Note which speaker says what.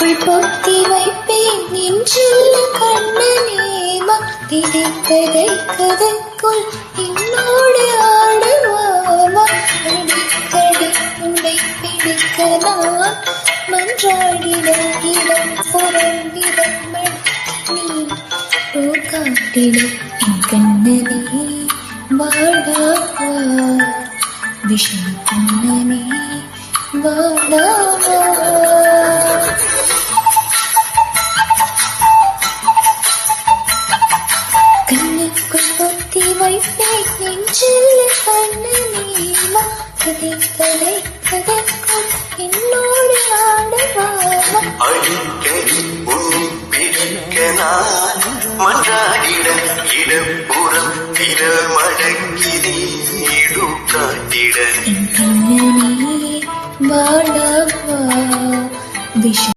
Speaker 1: கண்ணுக்குள் பொத்தி வைப்பேன் நெஞ்சில் கண்ணனேமா திதைக்கதை கதைக்குள் என்னோடு ஆடுவாமா அடிக்கடி உன்னை பிடிக்க நான் மன்றாடிட இடம் புறந்திடமள் நீ காட்டிட என் கண்ணனே வாடாவா விஷம் கண்ணனே வாடாவா. கண்ணுக்குள் பொத்தி வைப்பேன் நெஞ்சில் கண்ணனேமா கதை கதைக்கும் என்னோடு ஆடுவாமா
Speaker 2: அடிக்கடி உன்னை பிடிக்க நான் மன்றாடிட இடப்புறம் திறமடங்கி நீடும் காட்டிட
Speaker 1: என் கண்ணனே வாடாவா விஷம்